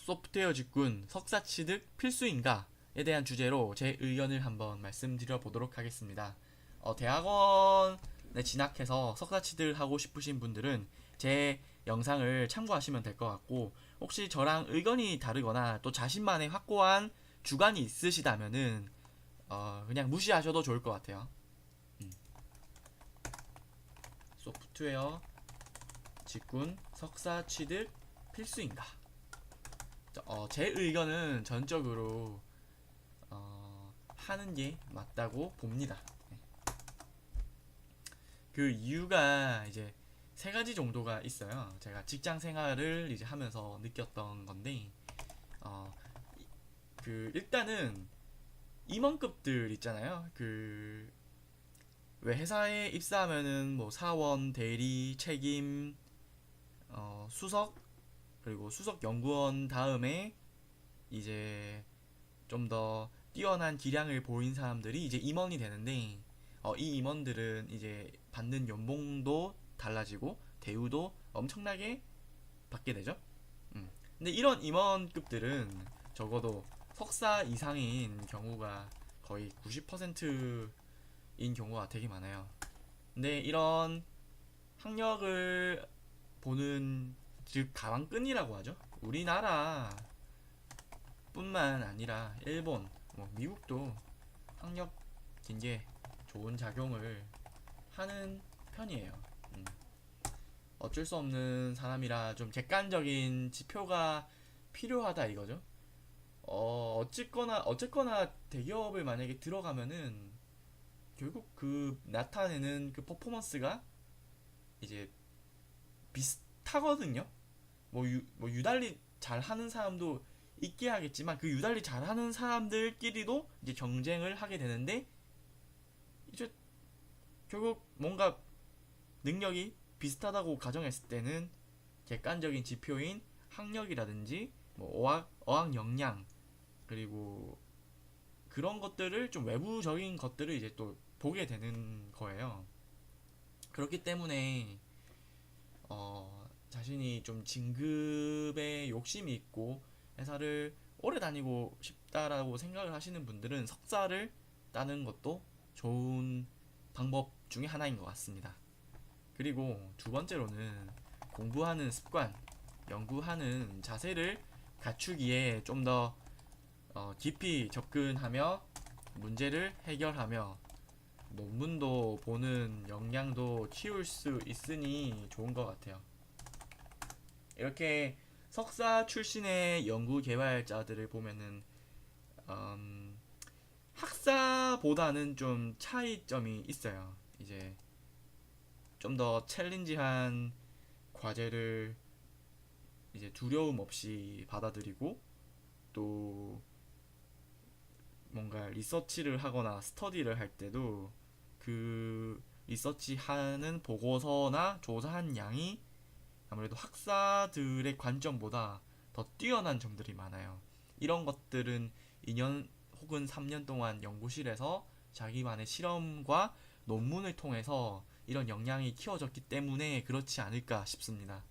소프트웨어 직군 석사 취득 필수인가에 대한 주제로 제 의견을 한번 말씀드려 보도록 하겠습니다. 대학원에 진학해서 석사 취득을 하고 싶으신 분들은 제 영상을 참고하시면 될 것 같고, 혹시 저랑 의견이 다르거나 또 자신만의 확고한 주관이 있으시다면은 그냥 무시하셔도 좋을 것 같아요. 소프트웨어 직군 석사 취득 필수인가? 제 의견은 전적으로 하는 게 맞다고 봅니다. 네. 그 이유가 이제 세 가지 정도가 있어요. 제가 직장 생활을 이제 하면서 느꼈던 건데, 어, 일단은 임원급들 있잖아요. 왜 회사에 입사하면은 뭐 사원, 대리, 책임, 수석, 그리고 수석 연구원 다음에 이제 좀 더 뛰어난 기량을 보인 사람들이 이제 임원이 되는데, 이 임원들은 이제 받는 연봉도 달라지고 대우도 엄청나게 받게 되죠. 근데 이런 임원급들은 적어도 석사 이상인 경우가 거의 90%인 경우가 되게 많아요. 근데 이런 학력을 보는, 즉 가방끈이라고 하죠. 우리나라 뿐만 아니라 일본, 뭐 미국도 학력 굉장히 좋은 작용을 하는 편이에요. 음. 어쩔 수 없는 사람이라 좀 객관적인 지표가 필요하다 이거죠. 어쨌거나 대기업을 만약에 들어가면은 결국 그 나타내는 그 퍼포먼스가 이제 비슷하거든요. 뭐 유달리 잘하는 사람도 있게 하겠지만, 그 유달리 잘하는 사람들끼리도 이제 경쟁을 하게 되는데, 이제 결국 뭔가 능력이 비슷하다고 가정했을 때는 객관적인 지표인 학력이라든지 뭐 어학 역량, 그리고 그런 것들을 좀 외부적인 것들을 이제 또 보게 되는 거예요. 그렇기 때문에 자신이 좀 진급에 욕심이 있고 회사를 오래 다니고 싶다라고 생각을 하시는 분들은 석사를 따는 것도 좋은 방법 중에 하나인 것 같습니다. 그리고 두 번째로는 공부하는 습관, 연구하는 자세를 갖추기에 좀 더 깊이 접근하며 문제를 해결하며 논문도 보는 역량도 키울 수 있으니 좋은 것 같아요. 이렇게 석사 출신의 연구 개발자들을 보면은 학사보다는 좀 차이점이 있어요. 이제 좀 더 챌린지한 과제를 이제 두려움 없이 받아들이고, 또 뭔가 리서치를 하거나 스터디를 할 때도 그 리서치하는 보고서나 조사한 양이 아무래도 학사들의 관점보다 더 뛰어난 점들이 많아요. 이런 것들은 2년 혹은 3년 동안 연구실에서 자기만의 실험과 논문을 통해서 이런 역량이 키워졌기 때문에 그렇지 않을까 싶습니다.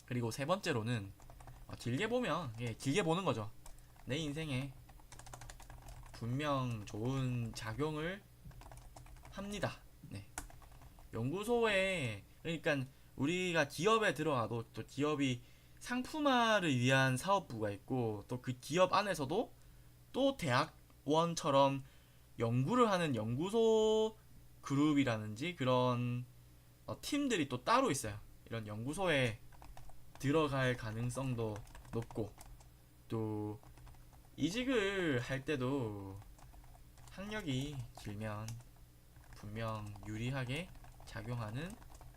그리고 세 번째로는 길게 보면, 길게 보는 거죠. 내 인생에 분명 좋은 작용을 합니다. 네. 연구소에, 그러니까 우리가 기업에 들어가도 또 기업이 상품화를 위한 사업부가 있고, 또 그 기업 안에서도 또 대학원처럼 연구를 하는 연구소 그룹이라든지 그런 팀들이 또 따로 있어요. 이런 연구소에 들어갈 가능성도 높고, 또 이직을 할 때도 학력이 길면 분명 유리하게 작용하는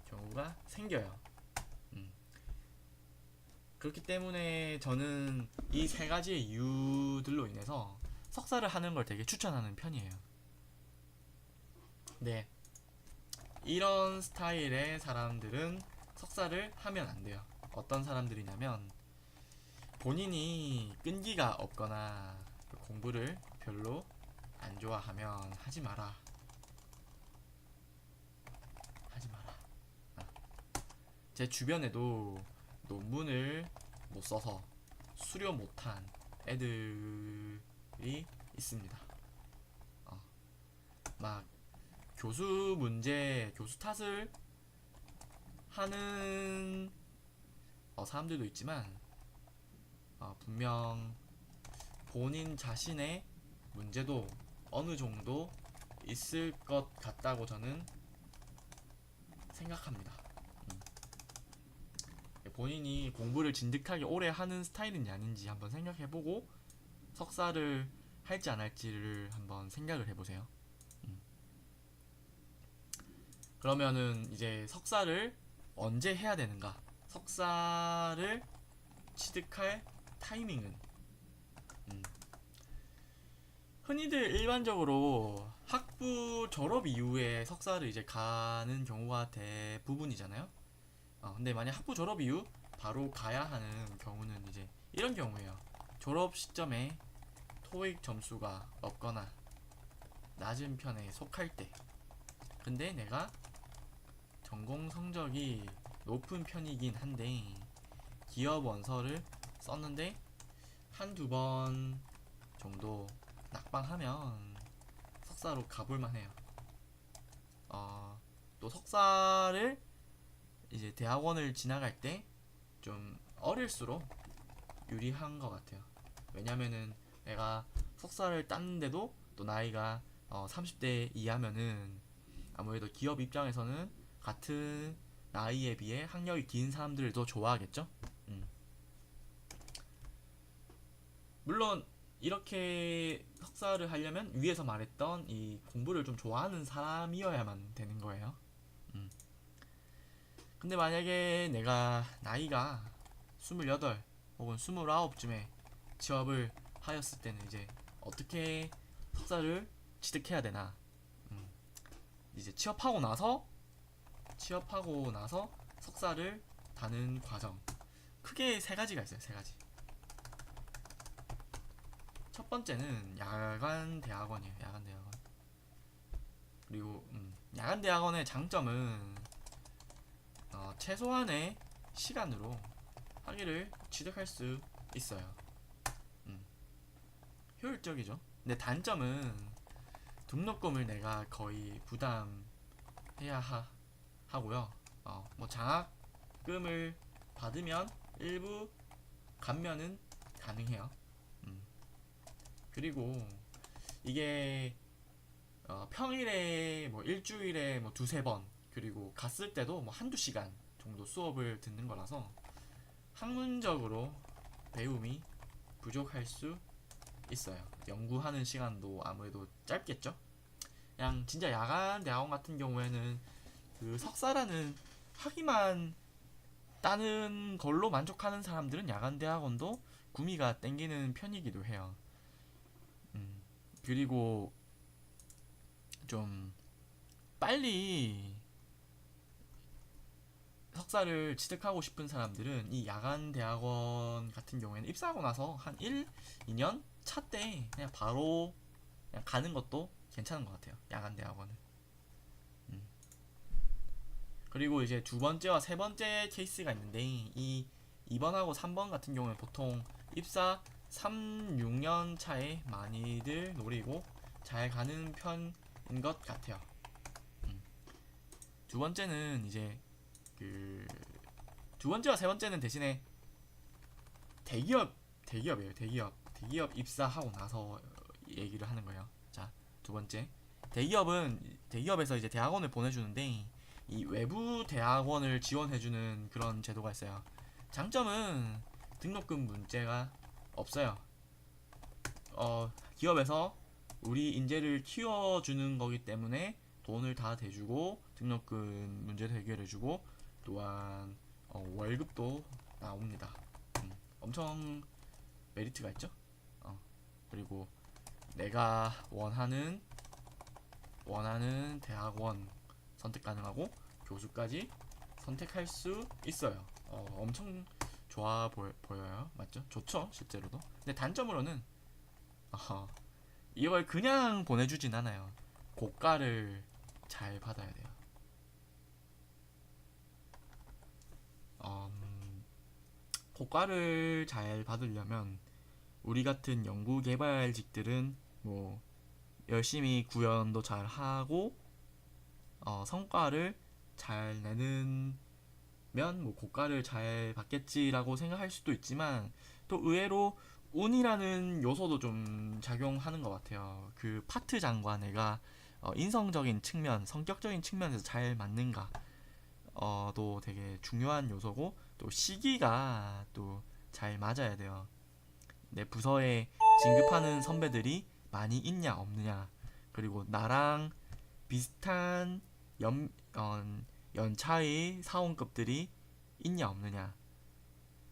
경우가 생겨요. 음. 그렇기 때문에 저는 이 세 가지의 이유들로 인해서 석사를 하는 걸 되게 추천하는 편이에요. 네, 이런 스타일의 사람들은 석사를 하면 안 돼요. 어떤 사람들이냐면, 본인이 끈기가 없거나 공부를 별로 안 좋아하면 하지 마라. 하지 마라. 제 주변에도 논문을 못 써서 수료 못한 애들이 있습니다. 막 교수 문제, 교수 탓을 하는 사람들도 있지만 분명 본인 자신의 문제도 어느 정도 있을 것 같다고 저는 생각합니다. 본인이 공부를 진득하게 오래 하는 스타일인지 아닌지 한번 생각해보고 석사를 할지 안 할지를 한번 생각을 해보세요. 그러면은 이제 석사를 언제 해야 되는가? 석사를 취득할 타이밍은 흔히들 일반적으로 학부 졸업 이후에 석사를 이제 가는 경우가 대부분이잖아요. 근데 만약 학부 졸업 이후 바로 가야 하는 경우는 이제 이런 경우예요. 졸업 시점에 토익 점수가 없거나 낮은 편에 속할 때, 근데 내가 전공 성적이 높은 편이긴 한데 기업 원서를 썼는데 한두 번 정도 낙방하면 석사로 가볼만 해요. 또 석사를 이제 대학원을 지나갈 때 좀 어릴수록 유리한 것 같아요. 왜냐면은 내가 석사를 땄는데도 또 나이가 30대 이하면은 아무래도 기업 입장에서는 같은 나이에 비해 학력이 긴 사람들을 더 좋아하겠죠? 물론 이렇게 석사를 하려면 위에서 말했던 이 공부를 좀 좋아하는 사람이어야만 되는 거예요. 근데 만약에 내가 나이가 28 혹은 29쯤에 취업을 하였을 때는 이제 어떻게 석사를 취득해야 되나? 이제 취업하고 나서 석사를 다는 과정, 크게 세 가지가 있어요. 세 가지. 첫 번째는 야간 대학원이에요. 야간 대학원. 그리고 야간 대학원의 장점은 최소한의 시간으로 학위를 취득할 수 있어요. 효율적이죠. 근데 단점은 등록금을 내가 거의 부담해야 하고요. 뭐 장학금을 받으면 일부 감면은 가능해요. 그리고 이게 평일에 뭐 일주일에 뭐 두세 번, 그리고 갔을 때도 뭐 한두 시간 정도 수업을 듣는 거라서 학문적으로 배움이 부족할 수 있어요. 연구하는 시간도 아무래도 짧겠죠. 그냥 진짜 야간 대학원 같은 경우에는 그 석사라는 학위만 따는 걸로 만족하는 사람들은 야간 대학원도 구미가 땡기는 편이기도 해요. 그리고 좀 빨리 석사를 취득하고 싶은 사람들은 이 야간 대학원 같은 경우에는 입사하고 나서 한 1, 2년 차 때 그냥 바로 그냥 가는 것도 괜찮은 것 같아요. 야간 대학원은. 그리고 이제 두 번째와 세 번째 케이스가 있는데 이 2번하고 3번 같은 경우는 보통 입사 3, 6년 차에 많이들 노리고 잘 가는 편인 것 같아요. 두 번째는 이제 두 번째와 세 번째는 대신에 대기업이에요. 대기업 입사하고 나서 얘기를 하는 거예요. 자, 두 번째. 대기업에서 이제 대학원을 보내주는데 이 외부 대학원을 지원해주는 그런 제도가 있어요. 장점은 등록금 문제가 없어요. 기업에서 우리 인재를 키워주는 거기 때문에 돈을 다 대주고 등록금 문제도 해결해주고 또한 월급도 나옵니다. 엄청 메리트가 있죠. 그리고 내가 원하는 대학원 선택 가능하고 교수까지 선택할 수 있어요. 엄청 좋아 보여요. 맞죠? 좋죠, 실제로도. 근데 단점으로는 이걸 그냥 보내주진 않아요. 고가를 잘 받아야 돼요. 고과를 잘 받으려면 우리 같은 연구 개발직들은 뭐 열심히 구현도 잘 하고 성과를 잘 내는 면 뭐 고가를 잘 받겠지라고 생각할 수도 있지만 또 의외로 운이라는 요소도 좀 작용하는 것 같아요. 그 파트장과 내가 인성적인 측면, 성격적인 측면에서 잘 맞는가 도 되게 중요한 요소고 또 시기가 또 잘 맞아야 돼요. 내 부서에 진급하는 선배들이 많이 있냐 없느냐 그리고 나랑 비슷한 연, 연차의 사원급들이 있냐 없느냐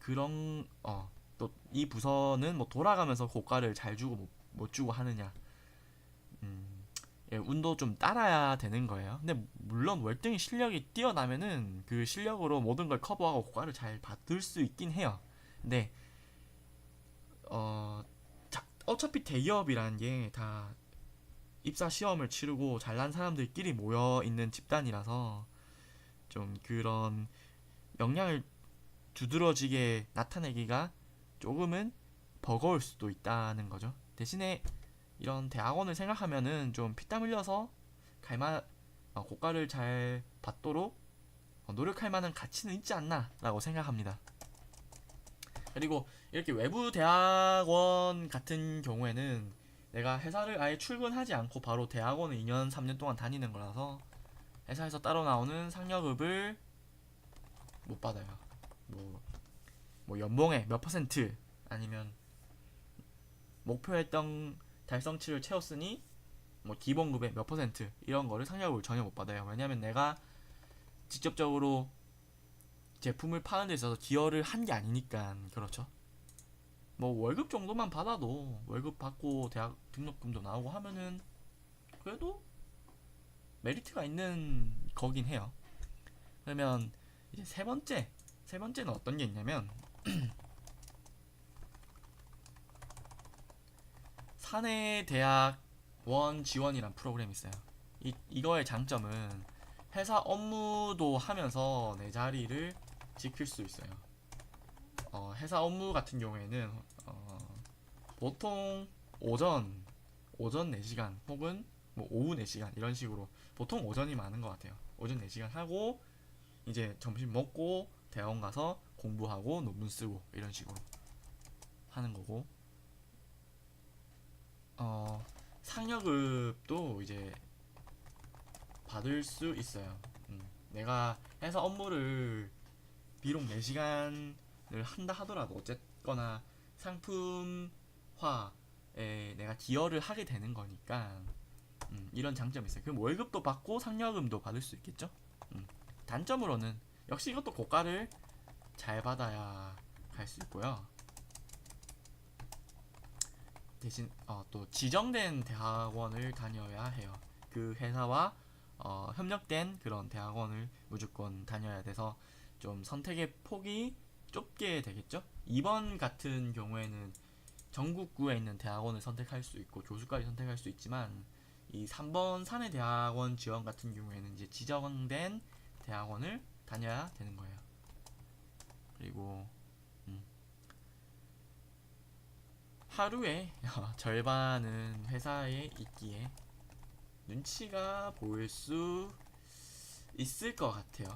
그런 또 이 부서는 뭐 돌아가면서 고가를 잘 주고 못 주고 하느냐 예, 운도 좀 따라야 되는 거예요. 근데 물론 월등히 실력이 뛰어나면은 그 실력으로 모든 걸 커버하고 고가를 잘 받을 수 있긴 해요. 근데 어, 어차피 대기업이라는 게 다 입사 시험을 치르고 잘난 사람들끼리 모여 있는 집단이라서 좀 그런 역량을 두드러지게 나타내기가 조금은 버거울 수도 있다는 거죠. 대신에 이런 대학원을 생각하면은 좀 피땀 흘려서 갈만 고가를 잘 받도록 노력할 만한 가치는 있지 않나라고 생각합니다. 그리고 이렇게 외부 대학원 같은 경우에는 내가 회사를 아예 출근하지 않고 바로 대학원을 2년, 3년 동안 다니는 거라서 회사에서 따로 나오는 상여급을 못 받아요. 뭐, 뭐 연봉의 몇 퍼센트 아니면 목표했던 달성치를 채웠으니 뭐 기본급의 몇 퍼센트 이런 거를 상여급을 전혀 못 받아요. 왜냐면 내가 직접적으로 제품을 파는 데 있어서 기여를 한 게 아니니까. 그렇죠. 뭐 월급 정도만 받아도 월급 받고 대학 등록금도 나오고 하면은 그래도 메리트가 있는 거긴 해요. 그러면 이제 세 번째는 어떤 게 있냐면 사내대학원 지원이란 프로그램이 있어요. 이거의 장점은 회사 업무도 하면서 내 자리를 지킬 수 있어요. 회사 업무 같은 경우에는 보통 오전 4시간 혹은 뭐 오후 4시간 이런 식으로 보통 오전이 많은 것 같아요. 오전 4시간 하고 이제 점심 먹고 대학원 가서 공부하고 논문 쓰고 이런 식으로 하는 거고 상여급도 이제 받을 수 있어요. 내가 회사 업무를 비록 4시간을 한다 하더라도 어쨌거나 상품화에 내가 기여를 하게 되는 거니까 이런 장점이 있어요. 그럼 월급도 받고 상여금도 받을 수 있겠죠. 단점으로는 역시 이것도 고가를 잘 받아야 갈 수 있고요. 대신 또 지정된 대학원을 다녀야 해요. 그 회사와 협력된 그런 대학원을 무조건 다녀야 돼서 좀 선택의 폭이 좁게 되겠죠. 2번 같은 경우에는 전국구에 있는 대학원을 선택할 수 있고 교수까지 선택할 수 있지만 이 3번 사내대학원 지원 같은 경우에는 이제 지정된 대학원을 다녀야 되는 거예요. 그리고 하루에 절반은 회사에 있기에 눈치가 보일 수 있을 것 같아요.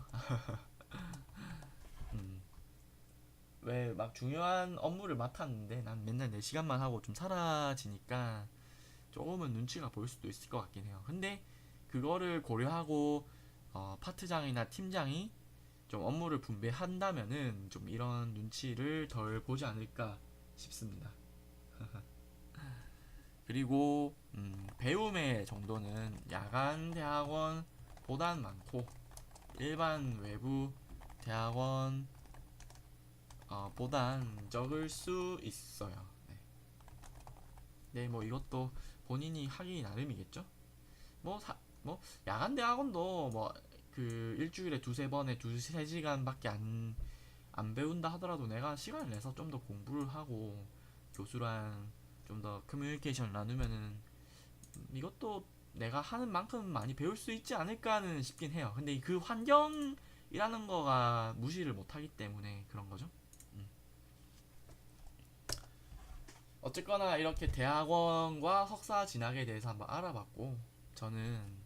왜 막 중요한 업무를 맡았는데 난 맨날 4시간만 하고 좀 사라지니까 조금은 눈치가 보일 수도 있을 것 같긴 해요. 근데 그거를 고려하고 파트장이나 팀장이 좀 업무를 분배한다면은 좀 이런 눈치를 덜 보지 않을까 싶습니다. 그리고 배움의 정도는 야간 대학원보단 많고 일반 외부 대학원 보단 적을 수 있어요. 네. 네, 뭐 이것도 본인이 하기 나름이겠죠. 뭐 야간 대학원도 뭐 그 일주일에 두세 번에 두세 시간밖에 안 배운다 하더라도 내가 시간을 내서 좀 더 공부를 하고 교수랑 좀 더 커뮤니케이션 나누면은 이것도 내가 하는 만큼 많이 배울 수 있지 않을까는 싶긴 해요. 근데 그 환경이라는 거가 무시를 못 하기 때문에 그런 거죠. 어쨌거나 이렇게 대학원과 석사 진학에 대해서 한번 알아봤고, 저는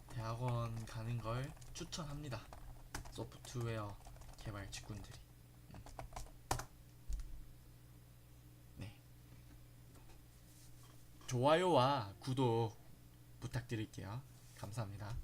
대학원 가는 걸 추천합니다. 소프트웨어 개발 직군들이. 네. 좋아요와 구독 부탁드릴게요. 감사합니다.